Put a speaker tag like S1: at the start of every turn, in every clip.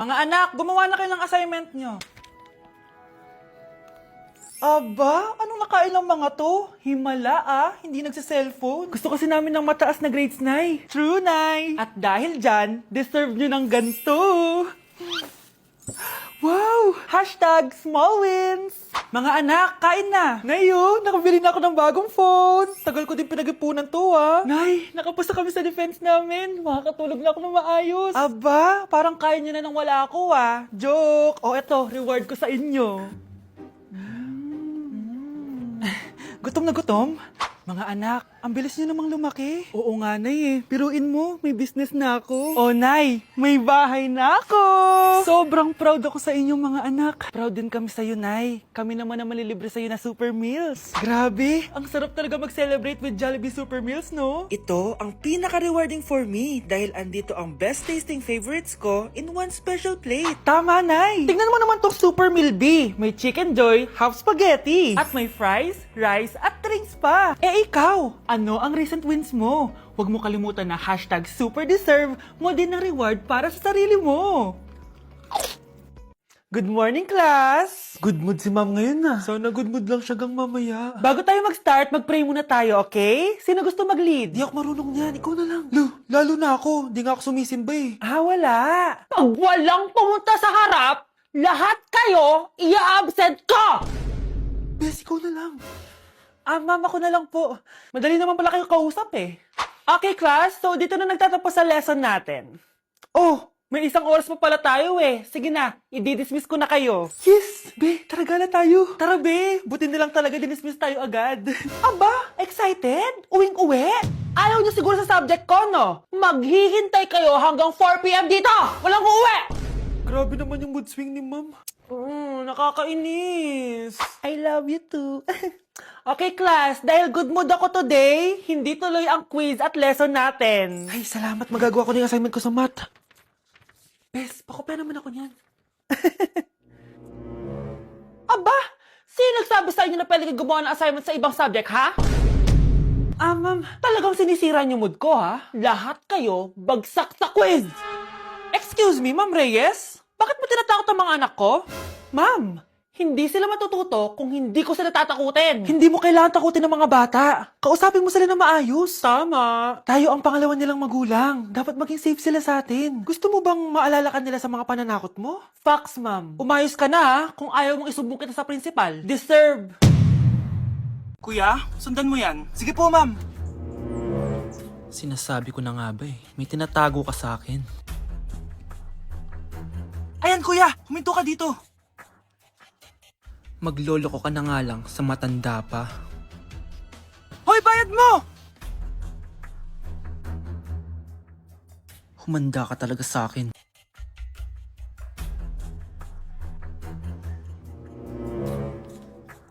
S1: Mga anak, gumawa na kayo ng assignment nyo. Aba, anong nakain ng mga to? Himala hindi nagsa-cellphone. Gusto kasi namin ng mataas na grades, Nay. True, Nay. At dahil dyan, deserve nyo ng ganito. Wow! Hashtag small wins! Mga anak, kain na! Ngayon, nakabili na ako ng bagong phone. Tagal ko din pinag-ipunan to, Nay, nakapasa kami sa defense namin. Makakatulog na ako ng maayos. Aba, parang kaya nyo na nang wala ako, Joke! O eto, reward ko sa inyo. Gutom na gutom? Mga anak, ang bilis nyo namang lumaki. Oo nga, Nay Piruin mo, may business na ako. Oh, Nay, may bahay na ako! Sobrang proud ako sa inyo, mga anak. Proud din kami sa'yo, Nay. Kami naman na malilibre sa'yo na Super Meals. Grabe, ang sarap talaga mag-celebrate with Jollibee Super Meals, no? Ito ang pinaka-rewarding for me dahil andito ang best-tasting favorites ko in one special plate. Tama, Nay! Tingnan mo naman tong Super Meal B. May Chicken Joy, half spaghetti. At may fries, rice, at drinks pa. Ikaw, ano ang recent wins mo? Huwag mo kalimutan na hashtag superdeserve mo din ng reward para sa sarili mo. Good morning, class! Good mood si ma'am ngayon Sana good mood lang siya gang mamaya. Bago tayo mag-start, mag-pray muna tayo, okay? Sino gusto mag-lead? Di ako marunong niyan, ikaw na lang. Lalo na ako, di nga ako sumisimba wala.
S2: Pag walang pumunta sa harap, lahat kayo i-absent ko!
S1: Bes, ikaw na lang. Ma'am, ako na lang po. Madali naman pala kayo kausap Okay, class. So, dito na nagtatapos sa lesson natin. Oh, may isang oras pa pala tayo Sige na, i-dismiss ko na kayo. Yes! Be, tara gala tayo. Tara, be. Buti nilang talaga dinismiss tayo agad. Aba, excited? Uwing-uwi?
S2: Ayaw niyo siguro sa subject ko, no? Maghihintay kayo hanggang 4 p.m. dito! Walang uuwi!
S1: Grabe naman yung mood swing ni ma'am. Nakakainis. I love you too. Okay, class. Dahil good mood ako today, hindi tuloy ang quiz at lesson natin. Ay, salamat. Magagawa ko na yung assignment ko sa math. Bes, pakopya naman ako niyan.
S2: Aba! Sino nagsabi sa inyo na pwede kayo gumawa ng assignment sa ibang subject, ha?
S1: Ma'am.
S2: Talagang sinisira niyo mood ko, ha? Lahat kayo bagsak sa quiz!
S1: Excuse me, Ma'am Reyes? Bakit mo tinatakot ang mga anak ko? Ma'am, hindi sila matututo kung hindi ko sila tatakutin. Hindi mo kailangan takutin ng mga bata. Kausapin mo sila na maayos. Tama. Tayo ang pangalawa nilang magulang. Dapat maging safe sila sa atin. Gusto mo bang maalala ka nila sa mga pananakot mo? Facts, ma'am. Umayos ka na kung ayaw mong isumbong kita sa principal. Deserve. Kuya, sundan mo yan. Sige po, ma'am.
S3: Sinasabi ko na nga ba may tinatago ka sa akin.
S1: Ayan, kuya. Huminto ka dito.
S3: Magloloko ka na nga lang sa matanda pa.
S1: Hoy, bayad mo!
S3: Humanda ka talaga sa akin.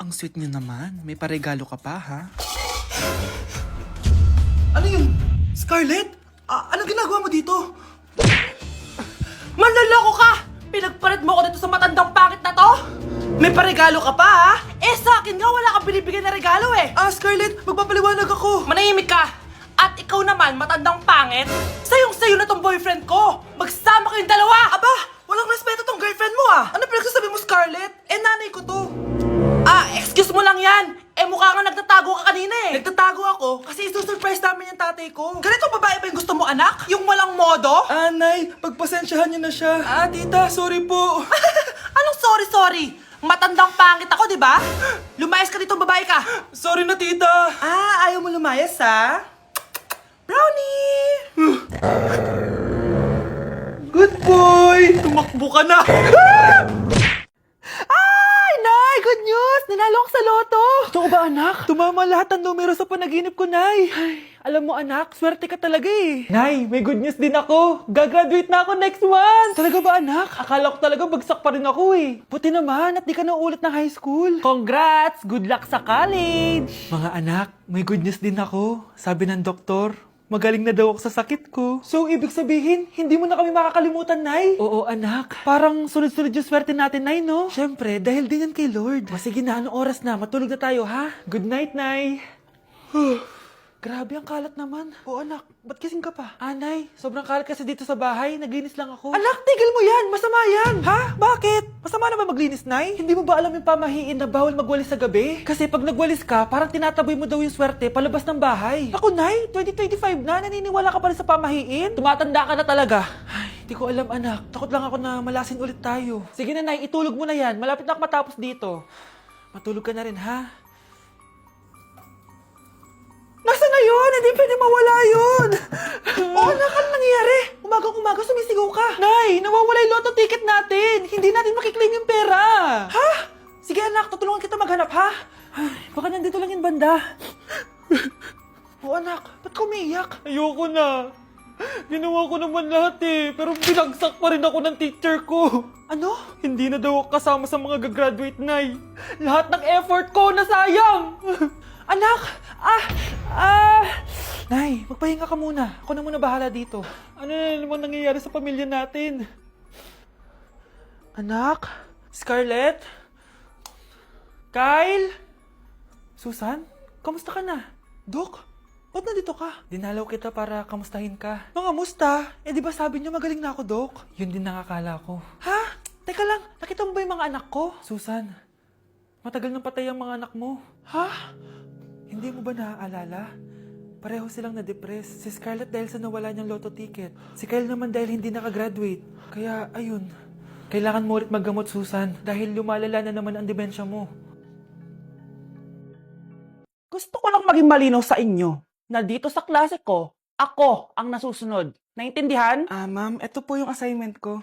S3: Ang sweet niyo naman. May paregalo ka pa, ha?
S1: Ano yun? Scarlett? Anong ginagawa mo dito? Manloloko ka! Pinagpalit mo ako dito sa matandang pangit na to? May paregalo ka pa, sa akin nga wala kang binibigyan na regalo Scarlett, magpapaliwanag ako.
S2: Manahimik ka! At ikaw naman, matandang pangit, sayong-sayo na tong boyfriend ko! Magsama kayong dalawa!
S1: Aba, walang respeto tong girlfriend mo Ano pinagsasabi mo, Scarlett? Nanay ko to.
S2: Excuse mo lang yan! Mukha kang nagtatago ka kanina
S1: Nagtatago ako kasi isusurprise namin yung tatay ko. Ganito babae ba yung gusto mo, anak? Yung walang modo? Nay, pagpasensyahan niyo na siya. Tita, sorry po.
S2: Anong sorry? Matandang pangit ako, di ba? Lumayas ka dito, babae ka!
S1: Sorry na, tita. Ayaw mo lumayas, Brownie! Good boy! Tumakbo ka na! Nay! Good news! Nanalo ako sa loto! Totoo ba, anak? Tumama lahat ng numero sa panaginip ko, Nay. Alam mo, anak, swerte ka talaga Nay, may good news din ako. Gagraduate na ako next month! Talaga ba, anak? Akala ko talaga bagsak pa rin ako Buti naman at di ka na ulit ng high school. Congrats! Good luck sa college! Mga anak, may good news din ako. Sabi ng doktor, magaling na daw ako sa sakit ko. So, ibig sabihin, hindi mo na kami makakalimutan, Nay? Oo, anak. Parang sunod-sunod yung swerte natin, Nay, no? Siyempre, dahil din yan kay Lord. Sige na, anong oras na? Matulog na tayo, ha? Good night, Nay. Grabe, ang kalat naman. O anak, ba't kising ka pa? Anay, sobrang kalat kasi dito sa bahay. Naglinis lang ako. Anak, tigil mo yan! Masama yan! Ha? Bakit? Masama na ba maglinis, Nay? Hindi mo ba alam yung pamahiin na bawal magwalis sa gabi? Kasi pag nagwalis ka, parang tinataboy mo daw yung swerte palabas ng bahay. Ako, Nay, 2025 na, naniniwala ka pa rin sa pamahiin? Tumatanda ka na talaga. Ay, di ko alam, anak. Takot lang ako na malasin ulit tayo. Sige na, Nay, itulog mo na yan. Malapit na ako matapos dito. Matulog ka na rin, ha? Nasaan na yun? Hindi pwede mawala yun! Oo, anak, ano nangyayari? Umagang-umaga sumisigaw ka. Nay, nawawala yung lotto ticket natin. Hindi natin makiklaim yung pera. Ha? Sige anak, tutulungan kita maghanap, ha? Ay, baka nandito lang yung banda. Oo anak, ba't ka umiiyak? Ayoko na. Ginawa ko naman lahat pero binagsak pa rin ako ng teacher ko. Ano? Hindi na daw ako kasama sa mga gagraduate, Nay. Lahat ng effort ko nasayang. Anak! Nay, magpahinga ka muna. Ako na muna bahala dito. Ano na naman nangyayari sa pamilya natin? Anak? Scarlett? Kyle? Susan? Kamusta ka na? Dok? Ba't nandito ka? Dinalaw kita para kamustahin ka. Mga musta? Di ba sabi niyo magaling na ako, Dok? Yun din nakakala ko. Ha? Teka lang, nakita mo ba yung mga anak ko? Susan, matagal nang patay ang mga anak mo. Ha? Hindi mo ba naaalala? Pareho silang na-depress. Si Scarlett dahil sa nawala niyang lotto ticket. Si Kyle naman dahil hindi nakagraduate. Kaya, ayun. Kailangan mo ulit maggamot, Susan. Dahil lumalala na naman ang demensya mo.
S2: Gusto ko lang maging malinaw sa inyo na dito sa klase ko, ako ang nasusunod. Naintindihan?
S1: Ma'am, ito po yung assignment ko.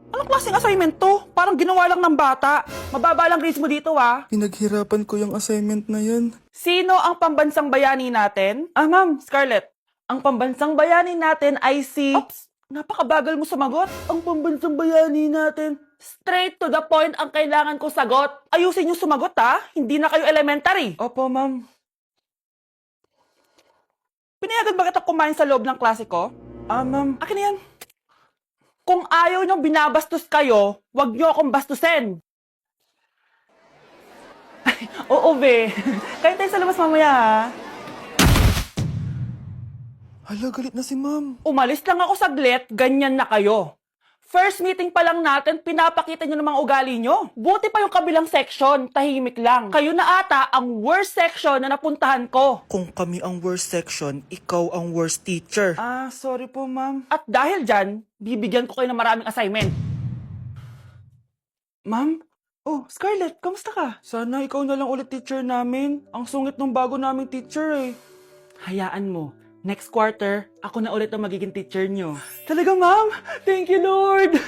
S2: Anong klaseng assignment to? Parang ginawa lang ng bata. Mababa lang grades mo dito, ha?
S1: Pinaghirapan ko yung assignment na yun.
S2: Sino ang pambansang bayani natin? Ma'am, Scarlett. Ang pambansang bayani natin ay si... Oops! Napakabagal mo sumagot. Ang pambansang bayani natin. Straight to the point ang kailangan ko sagot. Ayusin yung sumagot, ha? Hindi na kayo elementary.
S1: Opo, ma'am.
S2: Pinayagan ba kita kumain sa loob ng klase ko?
S1: Ma'am.
S2: Akin na yan. Kung ayaw niyong binabastos kayo, wag niyo akong bastusin. Oo, be. Kain tayo sa labas mamaya, ha?
S1: Hala, galit na si ma'am.
S2: Umalis lang ako saglit, ganyan na kayo. First meeting pa lang natin, pinapakita niyo ng mga ugali niyo. Buti pa yung kabilang section, tahimik lang. Kayo na ata ang worst section na napuntahan ko.
S1: Kung kami ang worst section, ikaw ang worst teacher. Sorry po, ma'am.
S2: At dahil dyan, bibigyan ko kayo ng maraming assignment.
S1: Ma'am? Oh, Scarlett, kamusta ka? Sana ikaw na lang ulit teacher namin. Ang sungit ng bago naming teacher
S2: Hayaan mo. Next quarter, ako na ulit ang magiging teacher nyo.
S1: Talaga, ma'am? Thank you, Lord!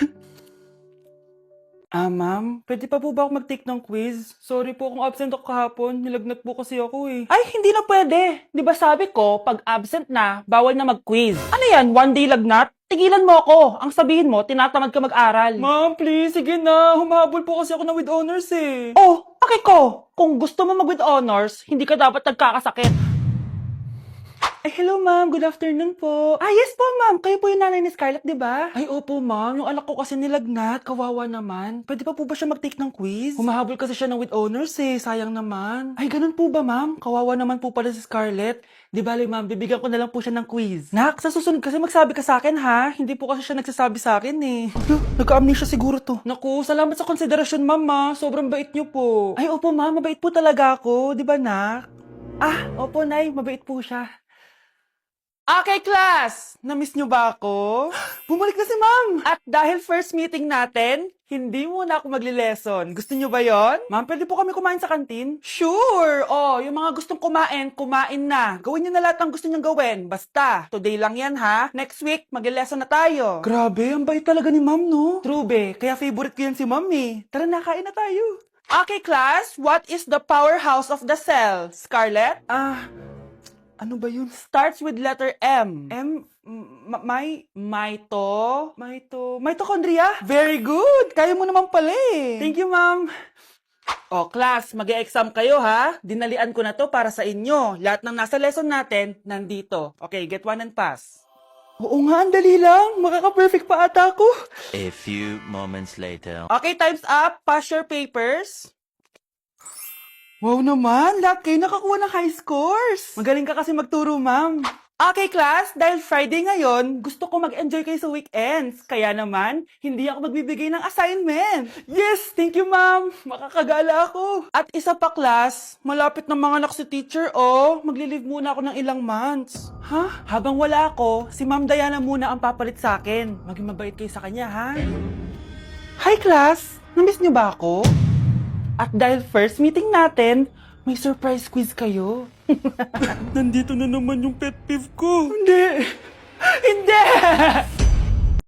S1: Ma'am, pwede pa po ba ako mag-take ng quiz? Sorry po kung absent ako kahapon. Nilagnat po kasi ako
S2: Ay, hindi na pwede. Di ba sabi ko, pag absent na, bawal na mag-quiz. Ano yan, one day lagnat? Tigilan mo ako. Ang sabihin mo, tinatamad ka mag-aral.
S1: Ma'am, please, sige na. Humahabol po kasi ako na with honors
S2: Oh, okay ko. Kung gusto mo mag-with honors, hindi ka dapat nagkakasakit.
S1: Ay, hello ma'am. Good afternoon po.
S2: Yes po, ma'am. Kayo po yung nanay ni Scarlett, di ba?
S1: Ay, opo ma'am. Yung anak ko kasi nilagnat. Kawawa naman. Pwede pa po ba siya mag-take ng quiz? Humahabol kasi siya ng with honors Sayang naman. Ay, ganun po ba ma'am? Kawawa naman po pala si Scarlett. Di bale ma'am, bibigyan ko na lang po siya ng quiz. Nak, sa susunod kasi magsabi ka sa akin ha. Hindi po kasi siya nagsasabi sa akin Nagka-amnesia siguro to. Naku, salamat sa konsiderasyon ma'am. Sobrang bait niyo po. Ay, opo ma'am. Mabait po talaga ako. Di ba nak? Opo nay. Mabait po siya.
S2: Okay, class!
S1: Na-miss niyo ba ako? Bumalik na si ma'am!
S2: At dahil first meeting natin, hindi muna ako magli-lesson. Gusto niyo ba yon?
S1: Ma'am, pwede po kami kumain sa kantin?
S2: Sure! Yung mga gustong kumain, kumain na. Gawin niyo na lahat ng gusto niyong gawin. Basta, today lang yan ha. Next week, magli-lesson na tayo.
S1: Grabe, ang bait talaga ni ma'am, no? True, be. Kaya favorite ko yan si ma'am Tara na, kain na tayo.
S2: Okay, class. What is the powerhouse of the cell? Scarlett?
S1: Ano ba yun?
S2: Starts with letter M.
S1: Mitochondria? Very good! Kaya mo naman pala
S2: Thank you, ma'am. Class, mag-e-exam kayo ha. Dinalian ko na to para sa inyo. Lahat ng nasa lesson natin, nandito. Okay, get one and pass.
S1: Oo nga, ang dali lang. Makaka-perfect pa ata ako.
S4: A few moments later.
S2: Okay, time's up. Pass your papers.
S1: Wow naman, lahat kayo nakakuha ng high scores. Magaling ka kasi magturo, ma'am. Okay, class, dahil Friday ngayon, gusto ko mag-enjoy kayo sa weekends. Kaya naman, hindi ako magbibigay ng assignment. Yes, thank you, ma'am. Makakagala ako. At isa pa, class, malapit na mga anak si teacher, oh. Magli-leave muna ako ng ilang months. Ha? Habang wala ako, si Ma'am Diana muna ang papalit sa akin. Maging mabait kayo sa kanya, ha? Hi, class. Namiss niyo ba ako? At dahil first meeting natin, may surprise quiz kayo. Nandito na naman yung pet peeve ko. Hindi! Hindi!